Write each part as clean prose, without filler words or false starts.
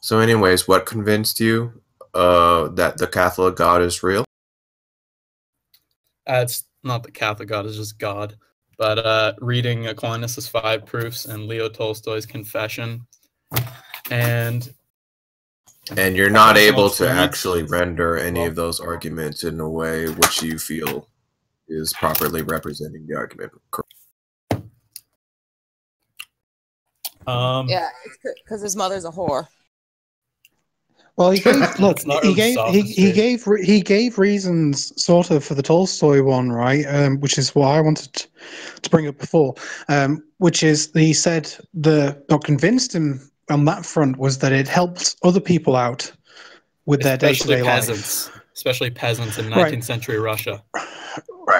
So anyways, what convinced you that the Catholic God is real? It's not the Catholic God, it's just God. But reading Aquinas' 5 Proofs and Leo Tolstoy's Confession, and you're not able to actually render any of those arguments in a way which you feel is properly representing the argument. Yeah, because his mother's a whore. Well, he gave look. He gave reasons sort of for the Tolstoy one, right? Which is what I wanted to bring up before. Which is he said what convinced him on that front was that it helped other people out with their day-to-day life, especially peasants in 19th century Russia.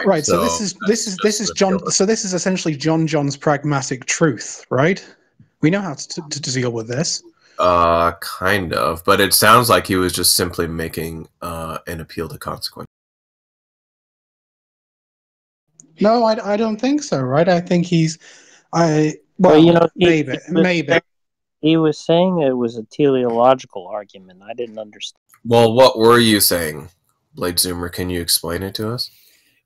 Right. So this is John. So this is essentially John's pragmatic truth, right? We know how to deal with this. Kind of, but it sounds like he was just simply making an appeal to consequence. No, I don't think so, right? I think maybe. He was saying it was a teleological argument. I didn't understand. Well, what were you saying, Blade Zoomer? Can you explain it to us?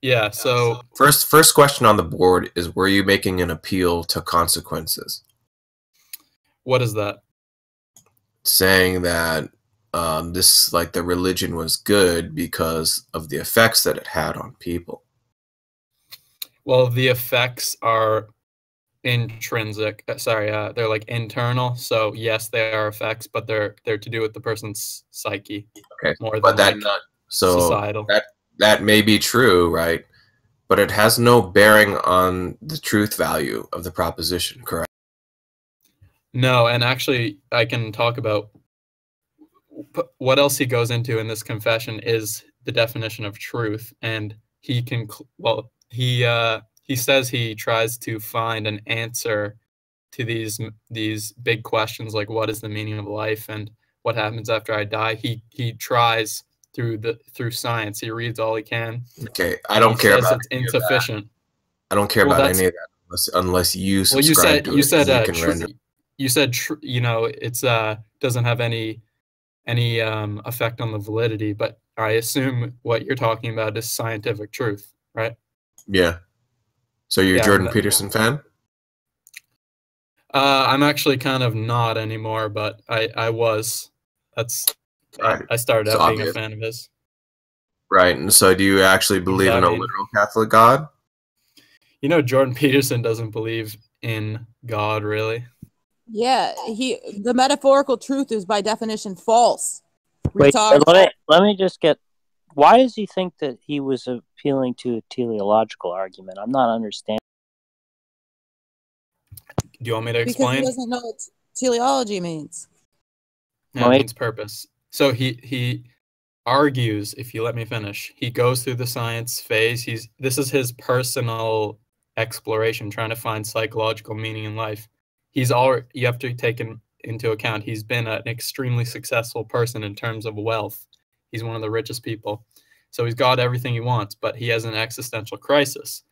Yeah, so... First question on the board is, were you making an appeal to consequences? What is that? Saying that the religion was good because of the effects that it had on people. Well, the effects are intrinsic. They're like internal. So yes, they are effects, but they're to do with the person's psyche. Okay, more but than societal. That may be true, right? But it has no bearing on the truth value of the proposition, correct? No, and actually, I can talk about what else he goes into in this confession is the definition of truth, and he says he tries to find an answer to these big questions like what is the meaning of life and what happens after I die. He tries through science. He reads all he can. Okay, I don't care about it's insufficient. I don't care about any of that unless you subscribe to it. You said it's doesn't have any effect on the validity, but I assume what you're talking about is scientific truth, right? Yeah. So you're a Jordan Peterson fan? I'm actually kind of not anymore, but I was. I started out being a fan of his. Right, and so do you actually believe in a literal Catholic God? Jordan Peterson doesn't believe in God, really. Yeah, the metaphorical truth is by definition false. Wait, let me just get. Why does he think that he was appealing to a teleological argument? I'm not understanding. Do you want me to explain? Because he doesn't know what teleology means. No, it means purpose. So he argues, if you let me finish, he goes through the science phase. This is his personal exploration, trying to find psychological meaning in life. You have to take into account he's been an extremely successful person in terms of wealth. He's one of the richest people. So he's got everything he wants, but he has an existential crisis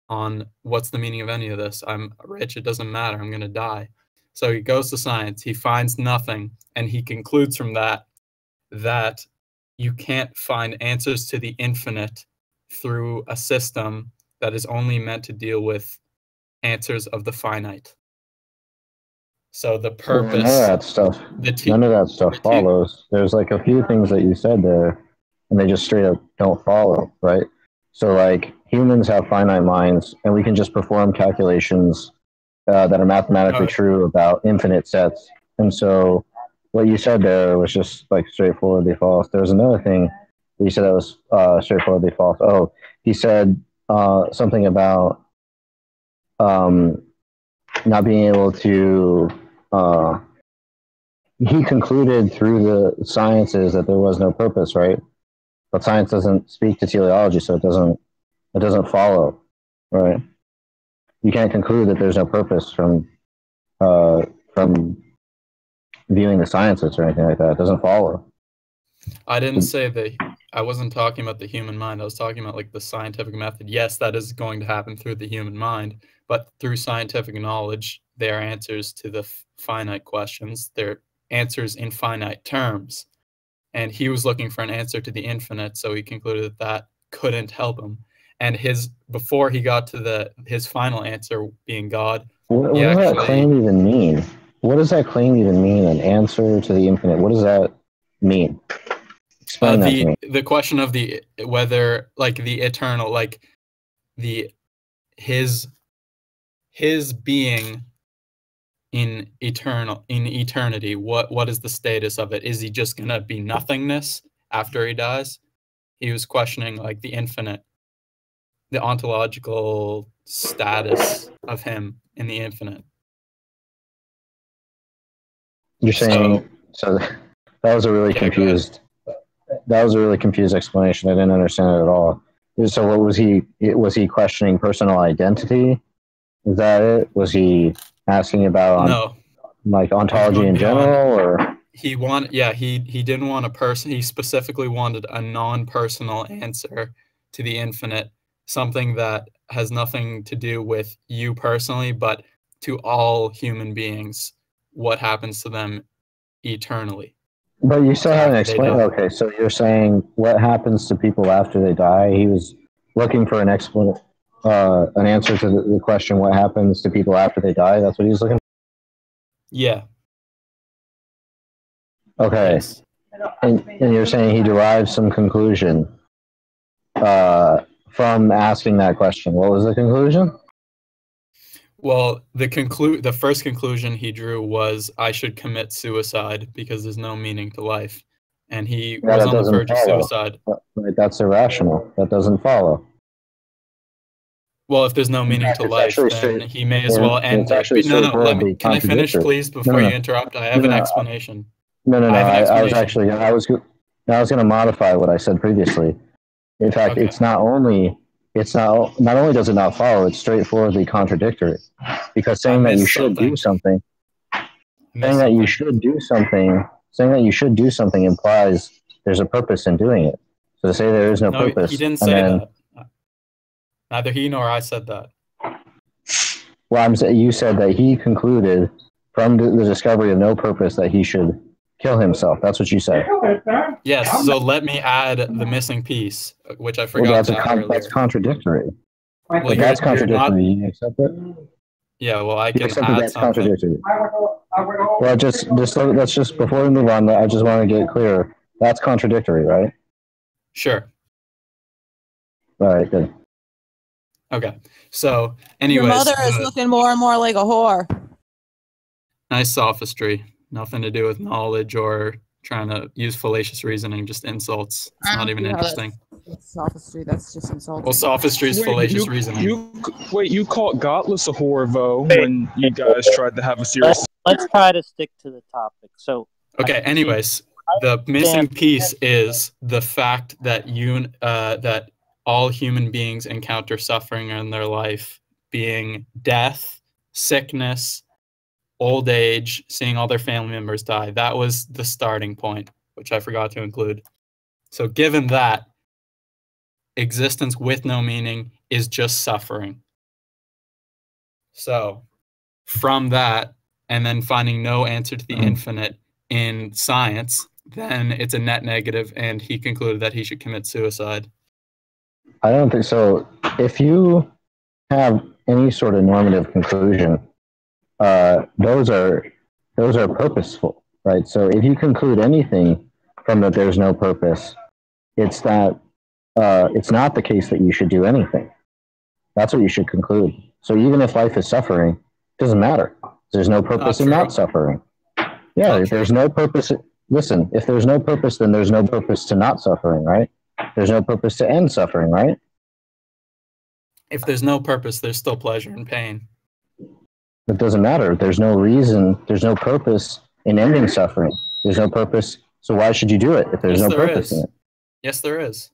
on what's the meaning of any of this. I'm rich, it doesn't matter, I'm going to die. So he goes to science, he finds nothing, and he concludes from that you can't find answers to the infinite through a system that is only meant to deal with answers of the finite. So the purpose... None of that stuff follows. There's like a few things that you said there, and they just straight up don't follow, right? So like humans have finite minds, and we can just perform calculations that are mathematically true about infinite sets. And so what you said there was just like straightforwardly false. There was another thing that you said that was straightforwardly false. Oh, he said something about not being able to... he concluded through the sciences that there was no purpose, right? But science doesn't speak to teleology, so it doesn't follow, right? You can't conclude that there's no purpose from viewing the sciences or anything like that. It doesn't follow. I didn't say that. I wasn't talking about the human mind. I was talking about like the scientific method. Yes, that is going to happen through the human mind, but through scientific knowledge, there are answers to the finite questions. They're answers in finite terms. And he was looking for an answer to the infinite, so he concluded that that couldn't help him. And before he got to his final answer being God. What does that claim even mean? What does that claim even mean? An answer to the infinite? What does that mean? Explain that to me. The question of whether like the eternal, like his being in eternity, what is the status of it? Is he just gonna be nothingness after he dies? He was questioning like the infinite, the ontological status of him in the infinite. You're saying so that was a really confused. That was a really confused explanation. I didn't understand it at all. So what was he? Was he questioning personal identity? Is that it? Was he asking about like ontology in general, or he didn't want a person. He specifically wanted a non-personal answer to the infinite, something that has nothing to do with you personally, but to all human beings, what happens to them eternally. But you still haven't explained. Okay, so you're saying what happens to people after they die? He was looking for an answer to the question, what happens to people after they die? That's what he was looking for? Yeah. Okay. Yes. And you're saying he derived some conclusion from asking that question. What was the conclusion? Well, the first conclusion he drew was I should commit suicide because there's no meaning to life. And he was on the verge of suicide. That's irrational. That doesn't follow. Well, if there's no meaning to life, then he may as well end it. No, can I finish, please, before you interrupt? I have an explanation. No. I was going to modify what I said previously. In fact, it's not only does it not follow, it's straightforwardly contradictory. Because saying that you should do something, saying that you should do something implies there's a purpose in doing it. So to say there is no purpose, he didn't say that. Neither he nor I said that. Well, you said that he concluded from the discovery of no purpose that he should kill himself. That's what you said. Yes, so let me add the missing piece, which I forgot to add earlier. That's contradictory. Well, that's contradictory. You accept it? Yeah, well, I can add that's something. Contradictory. Well, let's just, before we move on, I just want to get clear. That's contradictory, right? Sure. All right, good. Okay, so anyways. Your mother is looking more and more like a whore. Nice sophistry. Nothing to do with knowledge or trying to use fallacious reasoning, just insults. It's not even interesting. That's sophistry, that's just insulting. Well, sophistry is fallacious reasoning. You called Godless a whore, Vo, when you guys tried to have a serious... Let's try to stick to the topic. So, okay, anyways, the missing piece is the fact that that all human beings encounter suffering in their life, being death, sickness, old age, seeing all their family members die. That was the starting point, which I forgot to include. So given that, existence with no meaning is just suffering. So from that, and then finding no answer to the infinite in science, then it's a net negative, and he concluded that he should commit suicide. I don't think so. If you have any sort of normative conclusion, those are purposeful, right? So if you conclude anything from that there's no purpose, it's that it's not the case that you should do anything. That's what you should conclude. So even if life is suffering, it doesn't matter. There's no purpose in not suffering. Yeah, if there's no purpose, listen, if there's no purpose, then there's no purpose to not suffering, right? There's no purpose to end suffering, right? If there's no purpose, there's still pleasure and pain. It doesn't matter. There's no reason, there's no purpose in ending suffering. There's no purpose, so why should you do it if there's no purpose in it? Yes, there is.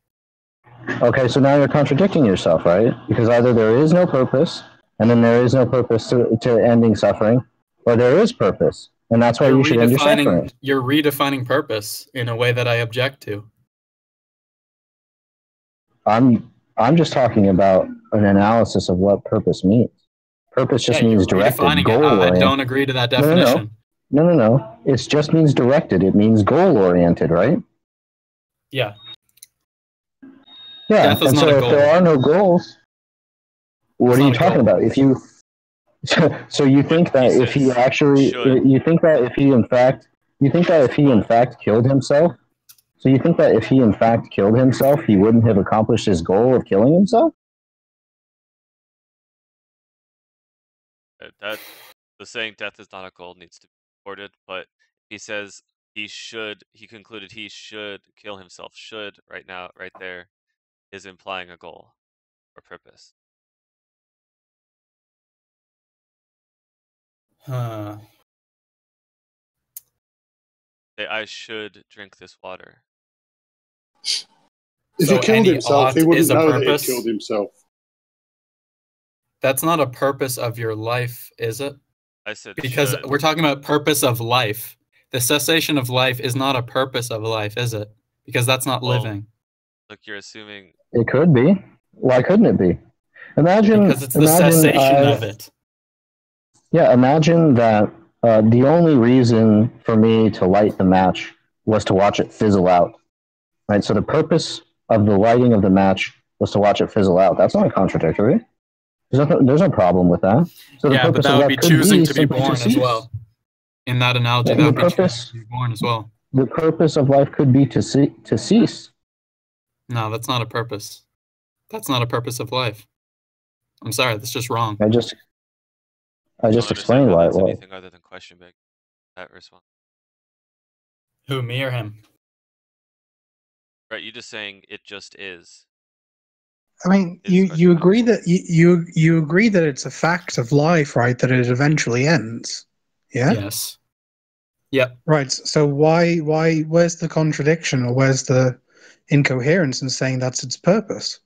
Okay, so now you're contradicting yourself, right? Because either there is no purpose, and then there is no purpose to ending suffering, or there is purpose, and that's why you should end your suffering. You're redefining purpose in a way that I object to. I'm just talking about an analysis of what purpose means. Purpose just means directed, goal-oriented. I don't agree to that definition. No. It just means directed. It means goal-oriented, right? Yeah. Yeah, Death is and not so a if goal. there are no goals, what It's are you not a talking goal. about? If you so you think that if he actually you think that if he in fact killed himself, so you think that if he in fact killed himself, he wouldn't have accomplished his goal of killing himself? That the saying "death is not a goal" needs to be recorded, but he says he concluded he should kill himself. Should right now, right there, is implying a goal or purpose. Huh. Say, I should drink this water. If So he killed any himself, he ought wouldn't is a know that he purpose? killed himself. That's not a purpose of your life, is it? I said because should. we're talking about purpose of life. The cessation of life is not a purpose of life, is it? Because that's not living. Look, you're assuming It could be. Why couldn't it be? Because it's the cessation of it. Yeah, imagine that the only reason for me to light the match was to watch it fizzle out. Right? So the purpose of the lighting of the match was to watch it fizzle out. That's not contradictory. There's no problem with that. So yeah, but that would be choosing to be born as well. In that analogy, that would be choosing to be born as well. The purpose of life could be to cease. No, that's not a purpose. That's not a purpose of life. I'm sorry, that's just wrong. I just explained why it was. Anything other than question big. That response. Who, me or him? Right, you just saying it just is. I mean, you agree that you agree that it's a fact of life, right? That it eventually ends. Yeah. Yes. Yep. Right. So where's the contradiction, or where's the incoherence in saying that's its purpose?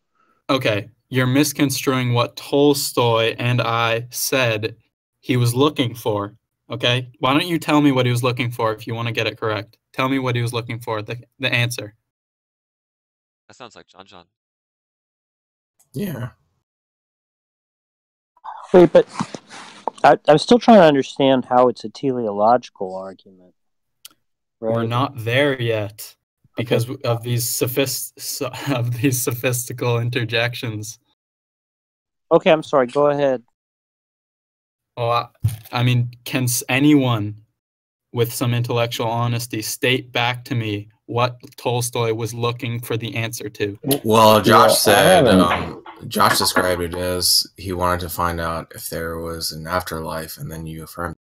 Okay, you're misconstruing what Tolstoy and I said he was looking for. Okay, why don't you tell me what he was looking for if you want to get it correct? Tell me what he was looking for. The answer. That sounds like John. Yeah. Wait, but I'm still trying to understand how it's a teleological argument. Right? We're not there yet because of these sophistical interjections. Okay, I'm sorry. Go ahead. Oh, I mean, can anyone with some intellectual honesty state back to me what Tolstoy was looking for the answer to? Well, Josh said, Josh described it as he wanted to find out if there was an afterlife, and then you affirmed.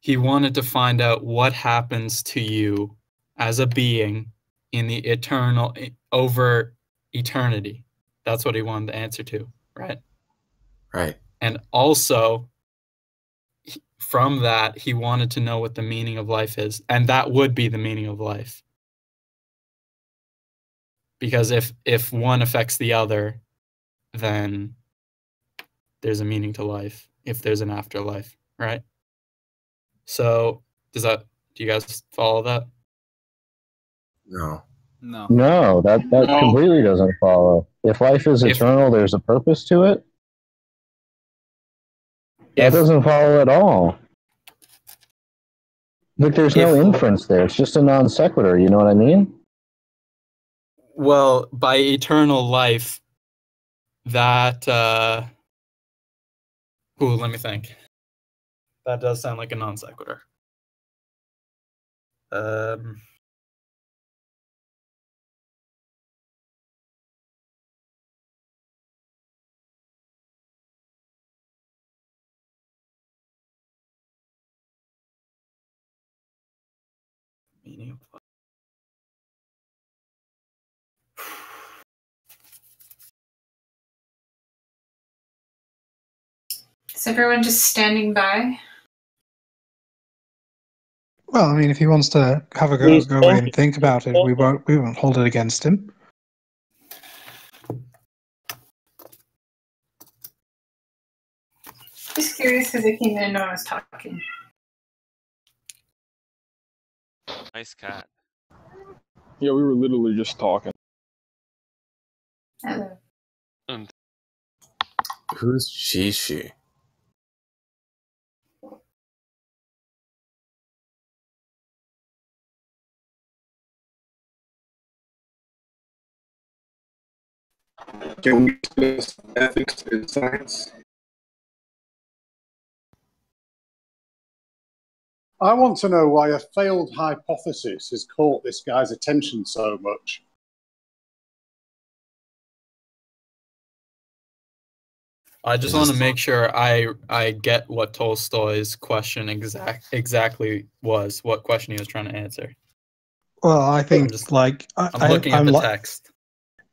He wanted to find out what happens to you as a being in the eternal, over eternity. That's what he wanted the answer to, right? Right. And also, from that, he wanted to know what the meaning of life is, and that would be the meaning of life. Because if one affects the other, then there's a meaning to life, if there's an afterlife, right? So, do you guys follow that? No. No, that completely doesn't follow. If life is eternal, there's a purpose to it? That doesn't follow at all. Like, there's no inference there. It's just a non sequitur, you know what I mean? Well, by eternal life, that... let me think. That does sound like a non sequitur. Meaning of life. Is everyone just standing by? Well, I mean, if he wants to have a go away and think about it, we won't hold it against him. Just curious because I came in and no one was talking. Nice cat. Yeah, we were literally just talking. Hello. Who's she? Can we discuss ethics in science? I want to know why a failed hypothesis has caught this guy's attention so much. I just want to make sure I get what Tolstoy's question exactly was, what question he was trying to answer. Well, I think I'm looking at the text.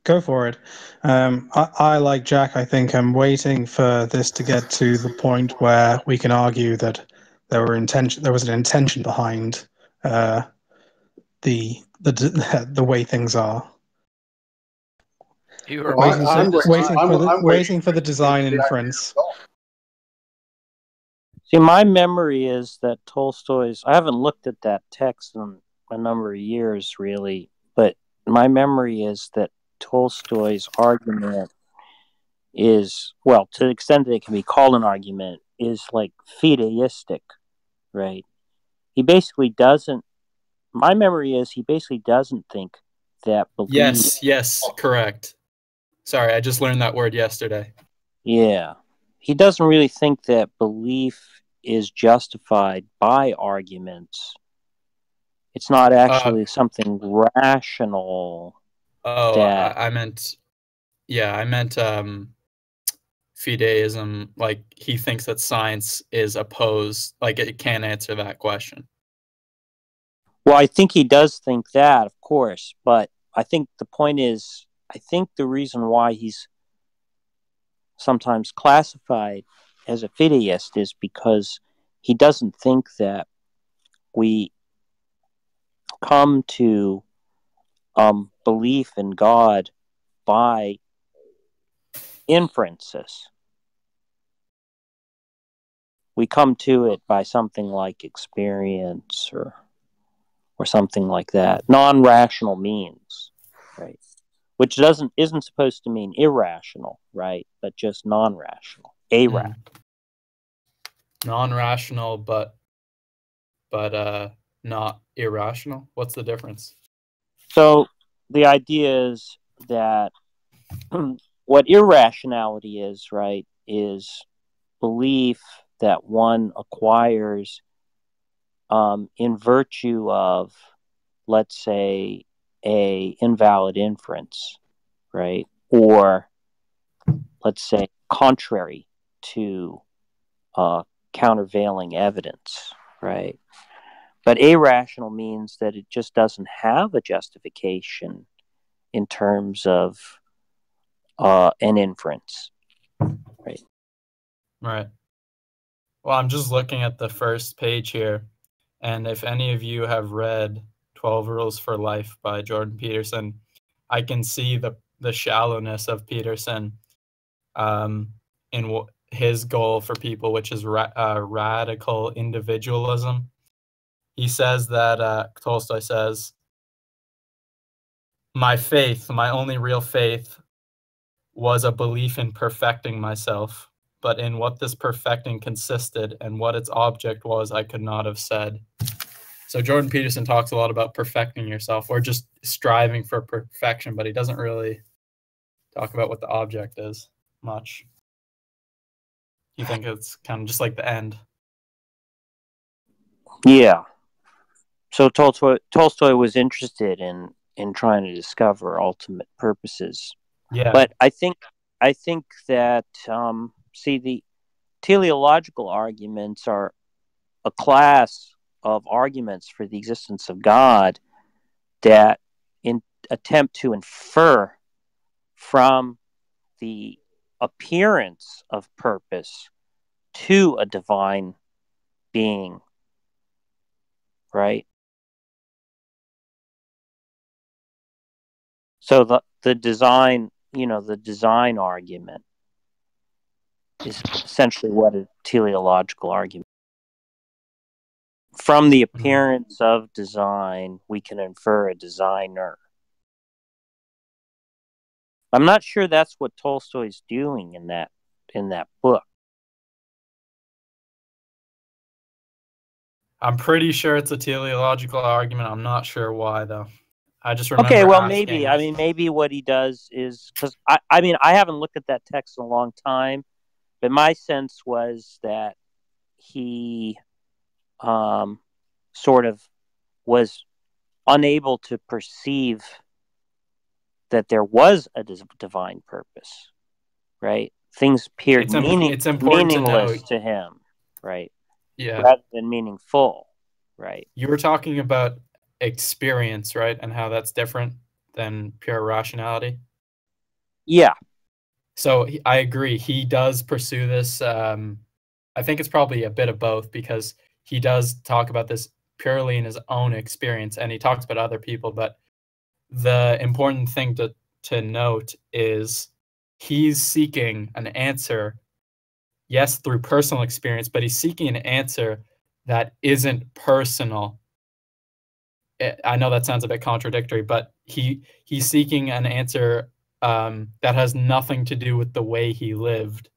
Go for it. I like Jack. I think I'm waiting for this to get to the point where we can argue that there was an intention behind the way things are. Waiting for the design inference. See, my memory is that Tolstoy's. I haven't looked at that text in a number of years, really, but my memory is that Tolstoy's argument is, well, to the extent that it can be called an argument, is like fideistic, right? He basically doesn't. My memory is he basically doesn't think that belief. Yes, correct. Sorry, I just learned that word yesterday. Yeah. He doesn't really think that belief is justified by arguments. It's not actually something rational. Oh, I meant fideism. Like, he thinks that science is opposed, like it can't answer that question. Well, I think he does think that, of course, but I think the point is, I think the reason why he's sometimes classified as a fideist is because he doesn't think that we come to belief in God by inferences. We come to it by something like experience or something like that, non-rational means, right? Which isn't supposed to mean irrational, right? But just non-rational, irrational. Non-rational, but not irrational. What's the difference? So the idea is that what irrationality is, right, is belief that one acquires in virtue of, let's say, a invalid inference, right? Or let's say contrary to countervailing evidence, right? But irrational means that it just doesn't have a justification in terms of an inference, right? Right. Well, I'm just looking at the first page here, and if any of you have read 12 Rules for Life by Jordan Peterson, I can see the shallowness of Peterson in his goal for people, which is radical individualism. He says that, Tolstoy says, my faith, my only real faith, was a belief in perfecting myself, but in what this perfecting consisted and what its object was, I could not have said. So Jordan Peterson talks a lot about perfecting yourself or just striving for perfection, but he doesn't really talk about what the object is much. You think it's kind of just like the end? Yeah. So Tolstoy was interested in trying to discover ultimate purposes. Yeah. But I think that the teleological arguments are a class of arguments for the existence of God that attempt to infer from the appearance of purpose to a divine being, right? So the design argument is essentially what a teleological argument. From the appearance of design, we can infer a designer. I'm not sure that's what Tolstoy's doing in that book. I'm pretty sure it's a teleological argument. I'm not sure why, though. I just remember. Okay, well, asking... maybe. I mean, maybe what he does is because I mean, I haven't looked at that text in a long time, but my sense was that he sort of was unable to perceive that there was a divine purpose, right? Things appeared meaningless to him, right? Yeah. Rather than meaningful, right? You were talking about experience, right? And how that's different than pure rationality. Yeah. So I agree. He does pursue this. I think it's probably a bit of both, because he does talk about this purely in his own experience, and he talks about other people. But the important thing to note is he's seeking an answer, yes, through personal experience, but he's seeking an answer that isn't personal. I know that sounds a bit contradictory, but he's seeking an answer that has nothing to do with the way he lived,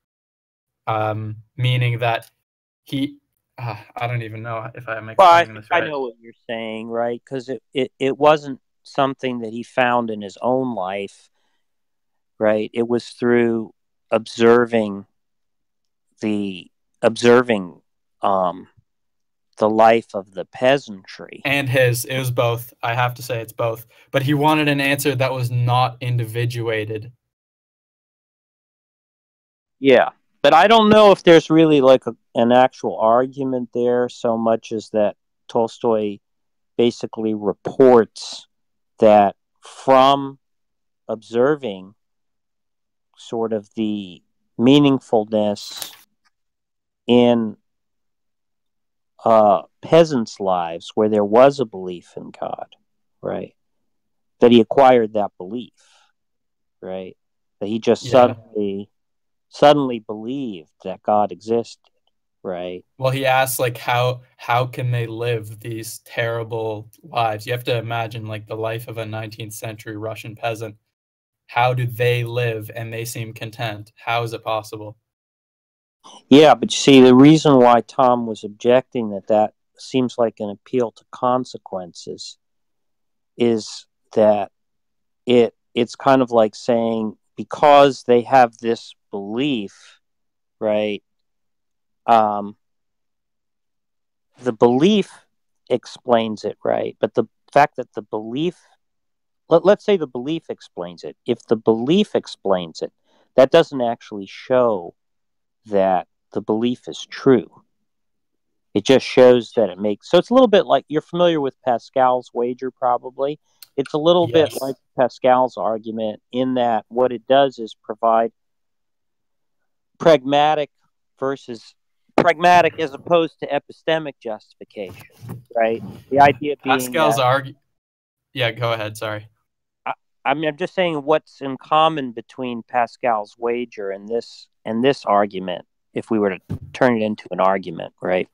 meaning that he I don't even know if I'm explaining this right. I know what you're saying, right? Because it wasn't something that he found in his own life, right? It was through observing the life of the peasantry. And it was both. I have to say it's both. But he wanted an answer that was not individuated. Yeah. But I don't know if there's really like an actual argument there, so much as that Tolstoy basically reports that from observing sort of the meaningfulness in peasants' lives where there was a belief in God, right? That he acquired that belief, right? That he just suddenly believed that God existed, right? Well, he asks, like, how can they live these terrible lives? You have to imagine, like, the life of a 19th century Russian peasant. How do they live and they seem content? How is it possible? Yeah, but you see, the reason why Tom was objecting that seems like an appeal to consequences is that it's kind of like saying, because they have this belief, right? The belief explains it, right? But the fact that the belief, let's say the belief explains it. If the belief explains it, that doesn't actually show that the belief is true. It just shows that it makes... So it's a little bit like, you're familiar with Pascal's wager, probably. It's a little bit like Pascal's argument, in that what it does is provide pragmatic as opposed to epistemic justification, right? The idea being Pascal's Yeah, go ahead. Sorry. I mean, I'm just saying what's in common between Pascal's wager and this argument, if we were to turn it into an argument, right,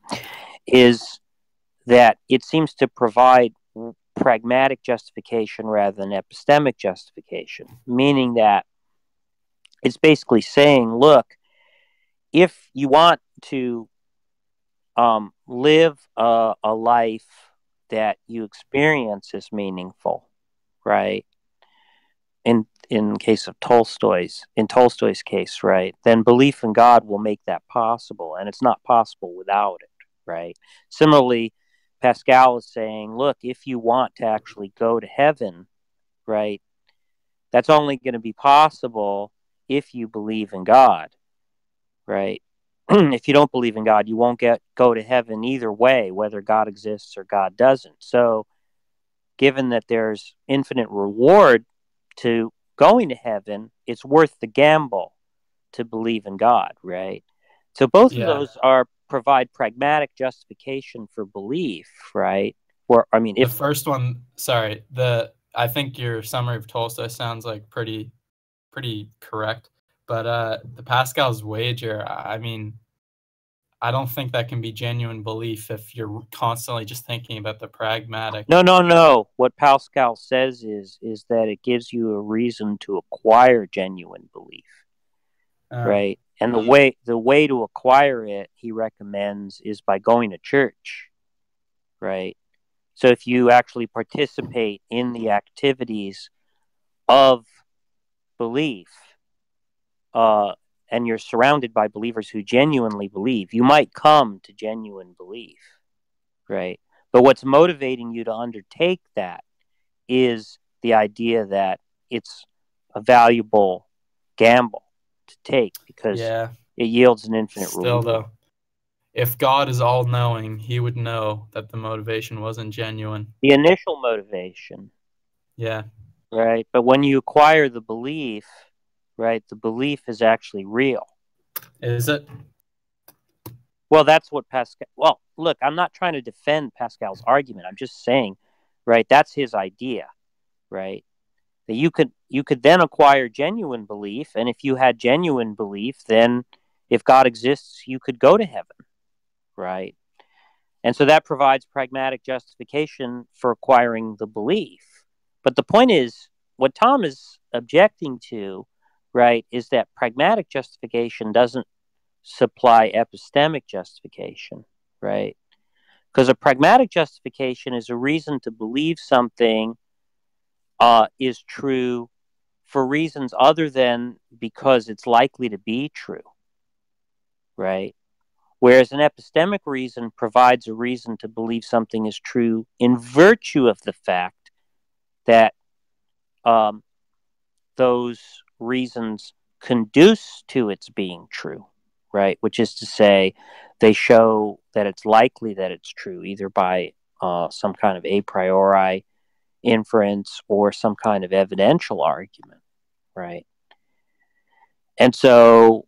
is that it seems to provide pragmatic justification rather than epistemic justification, meaning that it's basically saying, look, if you want to live a life that you experience as meaningful, right? In case of Tolstoy's case, right, then belief in God will make that possible, and it's not possible without it, right? Similarly, Pascal is saying, look, if you want to actually go to heaven, right, that's only going to be possible if you believe in God, right? If you don't believe in God, you won't go to heaven either way, whether God exists or God doesn't. So, given that there's infinite reward to going to heaven, it's worth the gamble to believe in God, right? So both of those provide pragmatic justification for belief, right? Or, I mean, the first one, sorry, I think your summary of Tolstoy sounds like pretty correct, but the Pascal's wager, I mean, I don't think that can be genuine belief if you're constantly just thinking about the pragmatic. No. What Pascal says is that it gives you a reason to acquire genuine belief, right? And the way to acquire it, he recommends, is by going to church, right? So if you actually participate in the activities of belief, and you're surrounded by believers who genuinely believe, you might come to genuine belief, right? But what's motivating you to undertake that is the idea that it's a valuable gamble to take because it yields an infinite reward. Though, if God is all-knowing, he would know that the motivation wasn't genuine. The initial motivation. Yeah. Right? But when you acquire the belief, right, the belief is actually real. Is it? Well, that's what Pascal... Well, look, I'm not trying to defend Pascal's argument. I'm just saying, right, that's his idea, right? That you could then acquire genuine belief, and if you had genuine belief, then if God exists, you could go to heaven, right? And so that provides pragmatic justification for acquiring the belief. But the point is, what Tom is objecting to, right, is that pragmatic justification doesn't supply epistemic justification, right? Because a pragmatic justification is a reason to believe something is true for reasons other than because it's likely to be true, right? Whereas an epistemic reason provides a reason to believe something is true in virtue of the fact that those reasons conduce to its being true, right? Which is to say, they show that it's likely that it's true, either by some kind of a priori inference or some kind of evidential argument, right? And so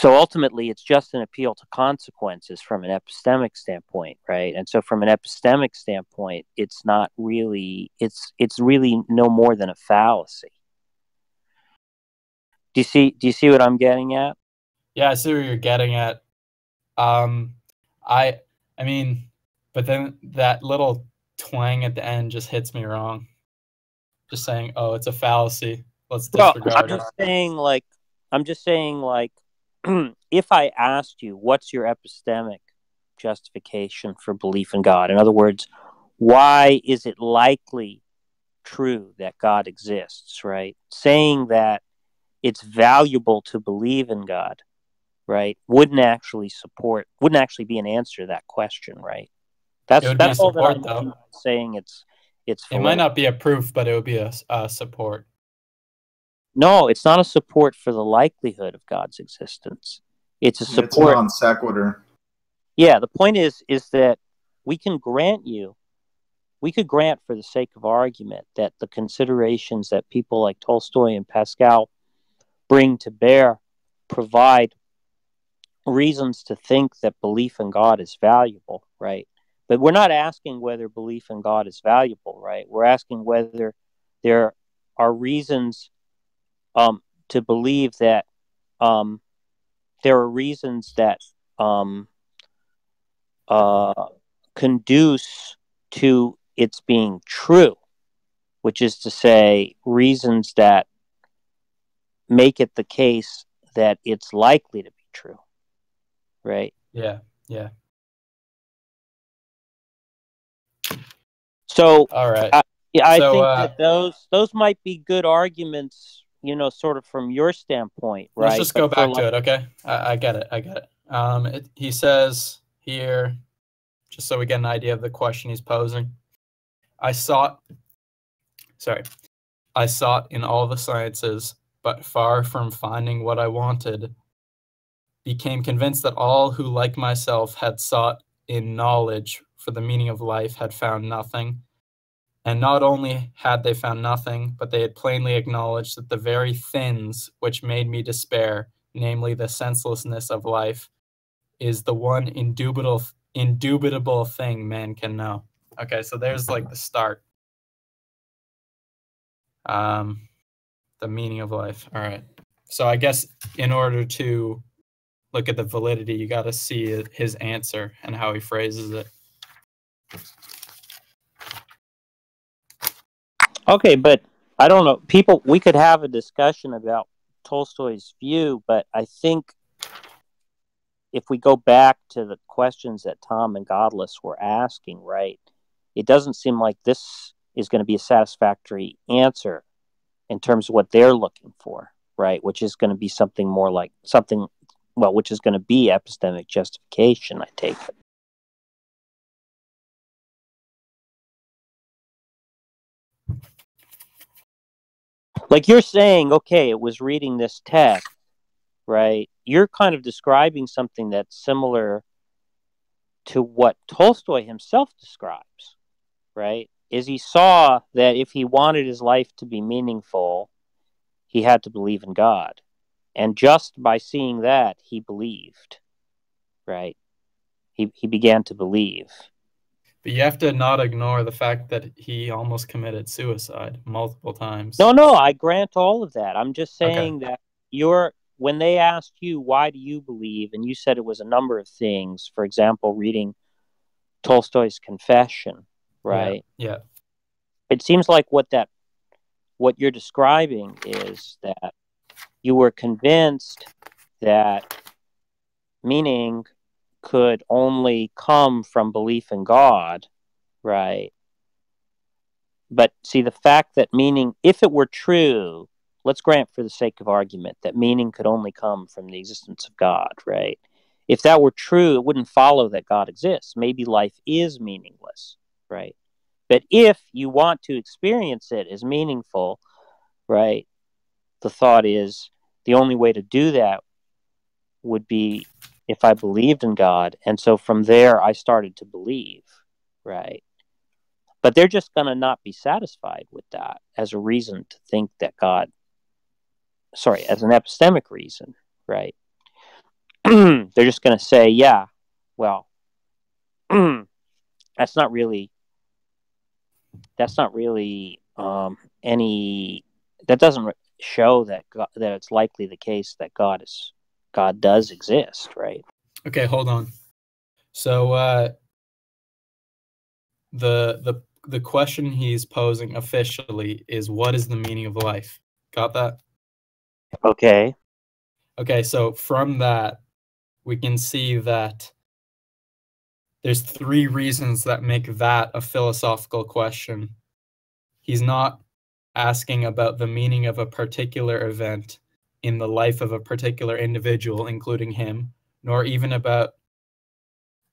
ultimately, it's just an appeal to consequences from an epistemic standpoint, right? And so from an epistemic standpoint, it's not really, it's really no more than a fallacy. Do you see what I'm getting at? Yeah, I see what you're getting at. I mean, but then that little twang at the end just hits me wrong. Just saying, oh, it's a fallacy. Let's disregard it. I'm just saying, like, if I asked you, what's your epistemic justification for belief in God? In other words, why is it likely true that God exists, right? Saying that it's valuable to believe in God, right, wouldn't actually be an answer to that question, right? That's all that I'm saying. It's it might not be a proof, but it would be a support. No, it's not a support for the likelihood of God's existence. It's a support. It's a non sequitur. Yeah, the point is that we could grant for the sake of argument that the considerations that people like Tolstoy and Pascal bring to bear provide reasons to think that belief in God is valuable, right? But we're not asking whether belief in God is valuable, right? We're asking whether there are reasons to believe that there are reasons that conduce to its being true, which is to say, reasons that make it the case that it's likely to be true, right? Yeah. So, all right. I think that those might be good arguments, sort of from your standpoint, right? Let's just go back to it, okay? I get it. He says here, just so we get an idea of the question he's posing, I sought in all the sciences, but far from finding what I wanted, became convinced that all who, like myself, had sought in knowledge for the meaning of life had found nothing. And not only had they found nothing, but they had plainly acknowledged that the very things which made me despair, namely the senselessness of life, is the one indubitable thing man can know. Okay, so there's like the start. The meaning of life. All right. So I guess in order to look at the validity, you got to see his answer and how he phrases it. Okay, but I don't know. We could have a discussion about Tolstoy's view, but I think if we go back to the questions that Tom and Godless were asking, right, it doesn't seem like this is going to be a satisfactory answer in terms of what they're looking for, right? Which is going to be something more like something, well, which is going to be epistemic justification, I take it. Like you're saying, okay, it was reading this text, right? You're kind of describing something that's similar to what Tolstoy himself describes, right? Is he saw that if he wanted his life to be meaningful, he had to believe in God. And just by seeing that, he believed, right? He began to believe. But you have to not ignore the fact that he almost committed suicide multiple times. No, I grant all of that. I'm just saying that when they asked you, why do you believe? And you said it was a number of things. For example, reading Tolstoy's Confession, right? Yeah. It seems like what you're describing is that you were convinced that meaning could only come from belief in God, right? But see, the fact that meaning, if it were true, let's grant for the sake of argument that meaning could only come from the existence of God, right? If that were true, it wouldn't follow that God exists. Maybe life is meaningless, right? But if you want to experience it as meaningful, right, the thought is the only way to do that would be if I believed in God. And so from there, I started to believe, right? But they're just going to not be satisfied with that as a reason to think that God, as an epistemic reason, right? They're just going to say, yeah, well, that's not really any, that doesn't show that that it's likely the case that God does exist, right? Okay, hold on. So the question he's posing officially is, what is the meaning of life? Got that? Okay. Okay, so from that, we can see that there's 3 reasons that make that a philosophical question. He's not asking about the meaning of a particular event in the life of a particular individual, including him, nor even about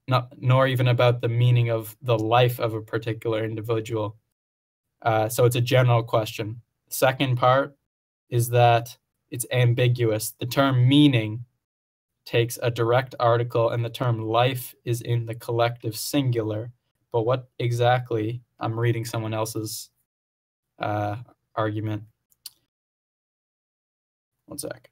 the meaning of the life of a particular individual. So it's a general question. The second part is that it's ambiguous. The term meaning takes a direct article, and the term life is in the collective singular. But what exactly? I'm reading someone else's argument. One sec.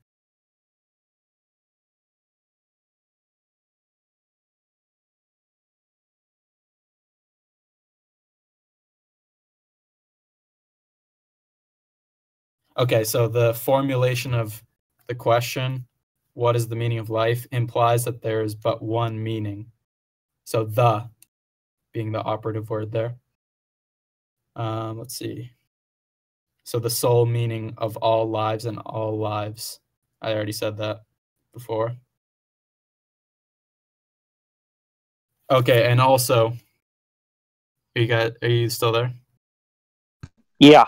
Okay, so the formulation of the question, what is the meaning of life, implies that there is but one meaning. So the being the operative word there. Let's see. So the sole meaning of all lives and all lives. I already said that before. Okay, and also, are you still there? Yeah.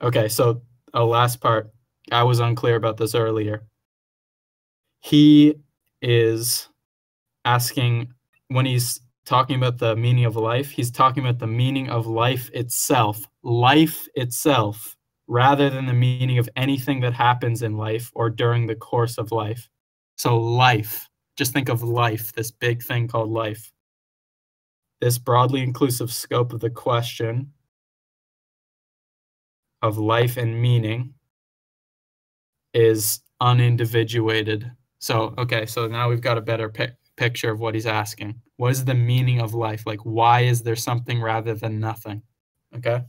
Okay, so last part. I was unclear about this earlier. He is asking, when he's talking about the meaning of life, he's talking about the meaning of life itself, rather than the meaning of anything that happens in life or during the course of life. So life, just think of life, this big thing called life. This broadly inclusive scope of the question of life and meaning is unindividuated. So, okay, so now we've got a better picture of what he's asking. What is the meaning of life? Like, why is there something rather than nothing? Okay?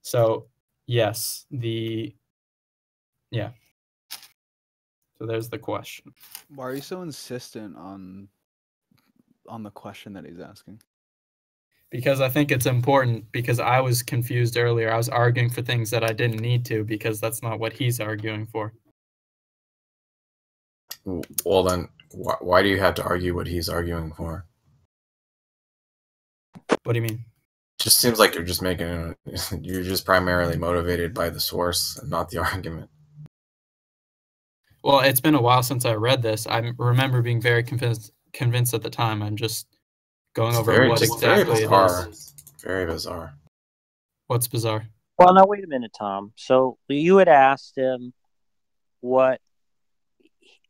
So, yes, yeah. So there's the question. Why are you so insistent on the question that he's asking? Because I think it's important, because I was confused earlier. I was arguing for things that I didn't need to, because that's not what he's arguing for. Well, then, why do you have to argue what he's arguing for? What do you mean? Just seems like you're just you're just primarily motivated by the source and not the argument. Well, it's been a while since I read this. I remember being very convinced at the time. I'm just going over what exactly it is. Very bizarre. What's bizarre? Well, now wait a minute, Tom. So you had asked him what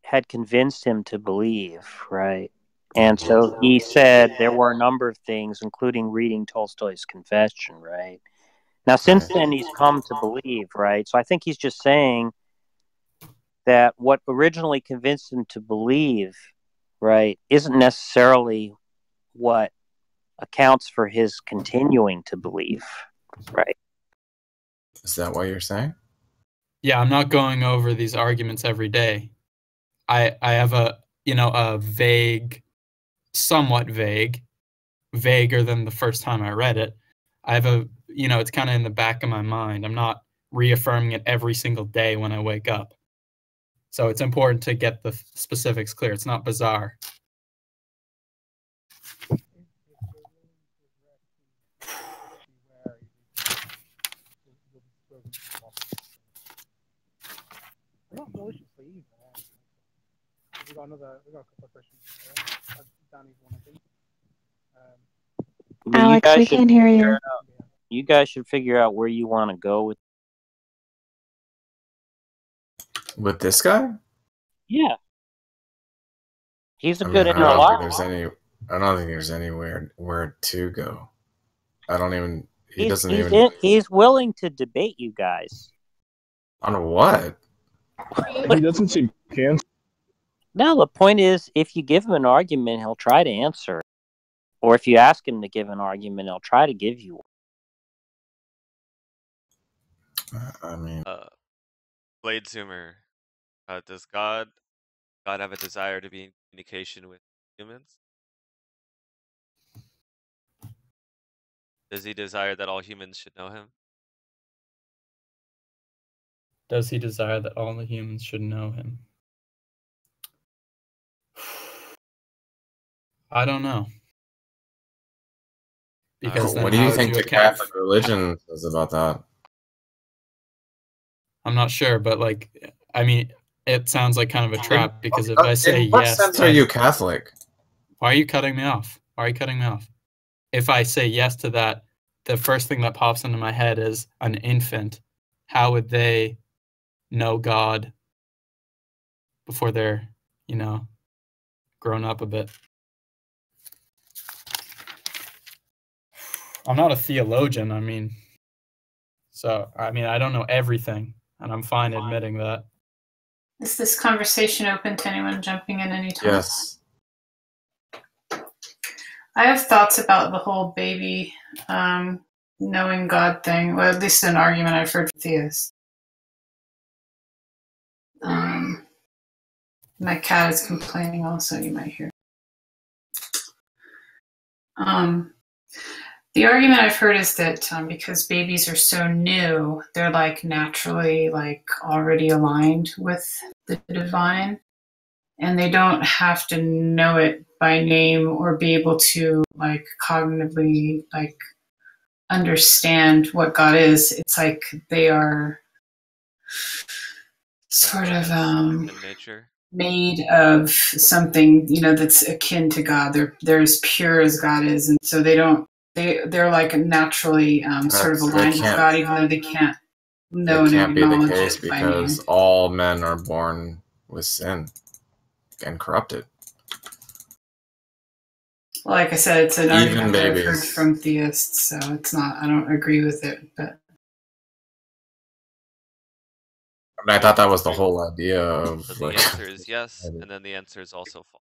had convinced him to believe, right? And so he said there were a number of things, including reading Tolstoy's Confession, right? Now, since then, he's come to believe, right? So I think he's just saying that what originally convinced him to believe, right, isn't necessarily what accounts for his continuing to believe, right? Is that what you're saying? Yeah, I'm not going over these arguments every day. I have a vague, somewhat vague, vaguer than the first time I read it. I have it's kind of in the back of my mind. I'm not reaffirming it every single day when I wake up. So it's important to get the specifics clear. It's not bizarre. Not maliciously either. We got a couple of questions here. Danny's one, I think. Alex, we can't hear you. You guys should figure out where you want to go with this guy. Yeah, he's a good intellectual. I don't think there's anywhere where to go. I don't even. He's willing to debate you guys. On what? He doesn't seem can. No, the point is, if you give him an argument, he'll try to answer. Or if you ask him to give an argument, he'll try to give you one. I mean... Blade Zoomer, does God have a desire to be in communication with humans? Does he desire that all humans should know him? Does he desire that all the humans should know him? I don't know. Because what do you think the Catholic religion says about that? I'm not sure, but it sounds like kind of a trap because if I say yes... In what sense are you Catholic? Why are you cutting me off? If I say yes to that, the first thing that pops into my head is an infant. How would they know God before they're, grown up a bit? I'm not a theologian, I don't know everything, and I'm fine admitting that. Is this conversation open to anyone jumping in anytime? Yes. I have thoughts about the whole baby knowing God thing. Well, at least an argument I've heard from theists. My cat is complaining also, you might hear. The argument I've heard is that because babies are so new, they're naturally already aligned with the divine, and they don't have to know it by name or be able to cognitively understand what God is. It's they are sort of made of something that's akin to God. They're as pure as God is, and so they're naturally sort of aligned with God, even though they can't know and acknowledge it. That can't be the case because all men are born with sin and corrupted. Well, like I said, it's an argument that I've heard from theists, so it's not. I don't agree with it, but. I thought that was the whole idea of. So the answer is yes, and then the answer is also false.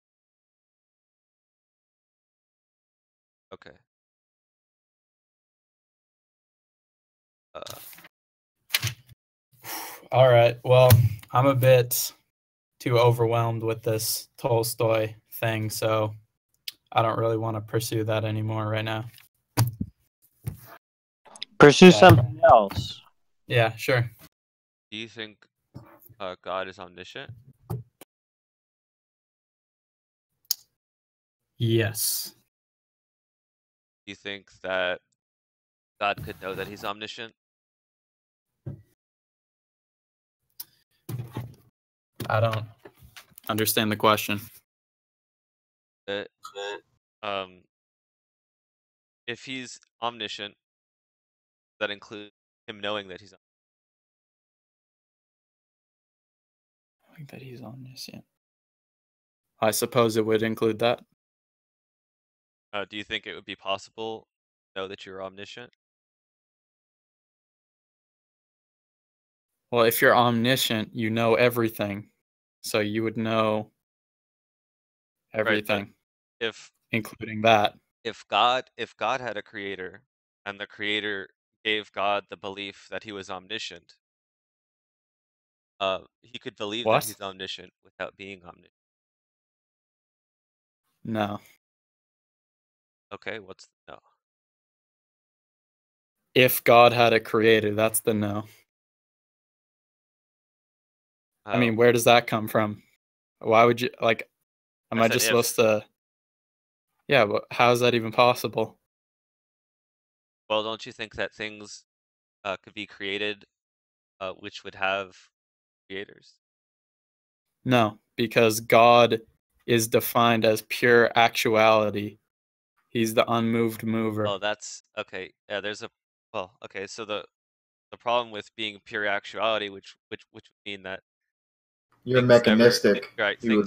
Okay. All right. Well, I'm a bit too overwhelmed with this Tolstoy thing, so I don't really want to pursue that anymore right now. Pursue something else. Yeah, sure. Do you think God is omniscient? Yes. you think that God could know that he's omniscient? I don't understand the question. If he's omniscient, that includes him knowing that he's omniscient. I suppose it would include that. Do you think it would be possible to know that you're omniscient? Well, if you're omniscient, you know everything. So you would know everything. Right, including that. If God had a creator and the creator gave God the belief that he was omniscient, he could believe that he's omniscient without being omniscient. No. Okay, what's the no? If God had a creator, that's the no. I mean, where does that come from? Why would you, like, am I just supposed to... Yeah, but how is that even possible? Well, don't you think that things could be created which would have creators? No, because God is defined as pure actuality. He's the unmoved mover. Oh, that's okay. Yeah, there's a okay. So the problem with being pure actuality, which would mean that you're mechanistic, right? you would Things be